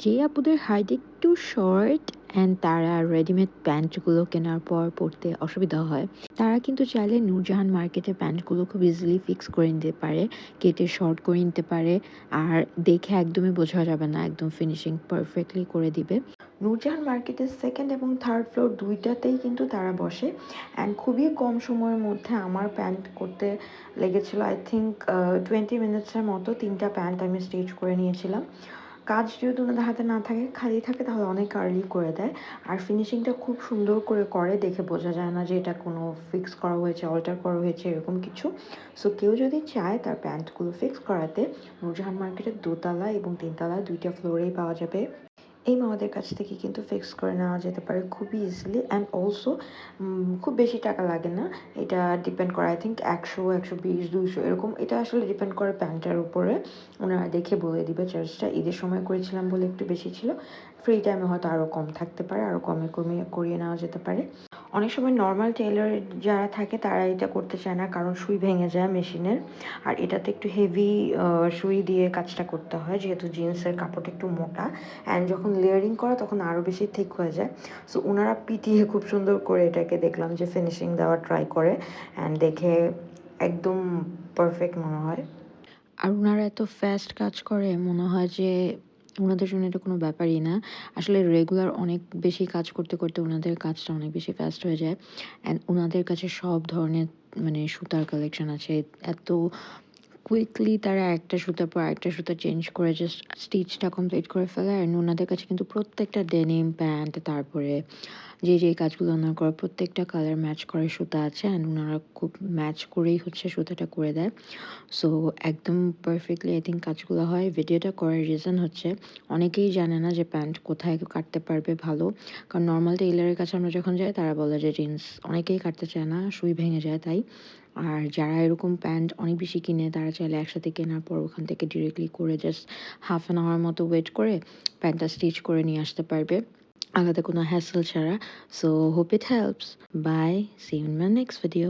যে আপুদের হাইট একটু শর্ট অ্যান্ড তারা রেডিমেড প্যান্টগুলো কেনার পর পরতে অসুবিধা হয়, তারা কিন্তু চাইলে নূরজাহান মার্কেটের প্যান্টগুলো খুব ইজিলি ফিক্স করে নিতে পারে, কেটে শর্ট করে নিতে পারে। আর দেখে একদমই বোঝা যাবে না, একদম ফিনিশিং পারফেক্টলি করে দিবে। নূরজাহান মার্কেটের সেকেন্ড এবং থার্ড ফ্লোর দুইটাতেই কিন্তু তারা বসে। অ্যান্ড খুবই কম সময়ের মধ্যে আমার প্যান্ট করতে লেগেছিল আই থিঙ্ক 20 মিনিটসের মতো। 3টা প্যান্ট আমি স্টিচ করে নিয়েছিলাম। কাজ যদি ওনাদের হাতে না থাকে, খালি থাকে, তাহলে অনেক আর্লি করে দেয়। আর ফিনিশিংটা খুব সুন্দর করে দেখে বোঝা যায় না যে এটা কোনো ফিক্স করা হয়েছে, অল্টার করা হয়েছে, এরকম কিছু। সো কেউ যদি চায় তার প্যান্টগুলো ফিক্স করাতে, নূরজাহান মার্কেটের দোতলা এবং তিনতলা দুইটা ফ্লোরেই পাওয়া যাবে। এই মামাদের কাছ থেকে কিন্তু ফিক্স করে নেওয়া যেতে পারে খুবই ইজিলি। অ্যান্ড অলসো খুব বেশি টাকা লাগে না। এটা ডিপেন্ড করে আই থিঙ্ক 100, 120, 200 এরকম। এটা আসলে ডিপেন্ড করে প্যান্টের উপরে। ওনারা দেখে বলে দিবে। চার্জটা ঈদের সময় করেছিলাম বলে একটু বেশি ছিল। ফ্রি টাইমে হয়তো আরও কম থাকতে পারে, আরও কমে কমিয়ে করিয়ে নেওয়া যেতে পারে। অনেক সময় নর্মাল টেইলর যারা থাকে তারা এটা করতে চায় না, কারণ সুই ভেঙে যায় মেশিনের। আর এটাতে একটু হেভি সুই দিয়ে কাজটা করতে হয়, যেহেতু জিন্সের কাপড়টা একটু মোটা। অ্যান্ড যখন লেয়ারিং করে তখন আরও বেশি থিক হয়ে যায়। সো ওনারা পিটিয়ে খুব সুন্দর করে এটাকে দেখলাম যে ফিনিশিং দেওয়ার ট্রাই করে। অ্যান্ড দেখে একদম পারফেক্ট মনে হয়। আর ওনারা এত ফাস্ট কাজ করে, মনে হয় যে ওনাদের জন্য এটা কোনো ব্যাপারই না। আসলে রেগুলার অনেক বেশি কাজ করতে করতে ওনাদের কাজটা অনেক বেশি ফাস্ট হয়ে যায়। অ্যান্ড ওনাদের কাছে সব ধরনের মানে সুতার কালেকশন আছে। এত কুইকলি তারা একটা সুতার পর আরেকটা সুতা চেঞ্জ করে জাস্ট স্টিচটা কমপ্লিট করে ফেলে। আর ওনাদের কাছে কিন্তু প্রত্যেকটা ডেনিম প্যান্ট, তারপরে যে কাজগুলো ওনারা করে প্রত্যেকটা কালার ম্যাচ করে সুতা আছে। অ্যান্ড ওনারা খুব ম্যাচ করেই হচ্ছে সুতাটা করে দেয়। সো একদম পারফেক্টলি আই থিঙ্ক কাজগুলো হয়। ভিডিওটা করার রিজন হচ্ছে, অনেকেই জানে না যে প্যান্ট কোথায় কাটতে পারবে ভালো। কারণ নর্মাল টেইলারের কাছে আমরা যখন যাই তারা বলে যে জিন্স অনেকেই কাটতে চায় না, সুই ভেঙে যায় তাই। আর যারা এরকম প্যান্ট অনেক বেশি কিনে, তারা চাইলে একসাথে কেনার পর ওখান থেকে ডিরেক্টলি করে জাস্ট হাফ অ্যান আওয়ার মতো ওয়েট করে প্যান্টটা স্টিচ করে নিয়ে আসতে পারবে, আলাদা কোনো হ্যাসেল ছাড়া। So hope it helps. Bye, see you in my next video.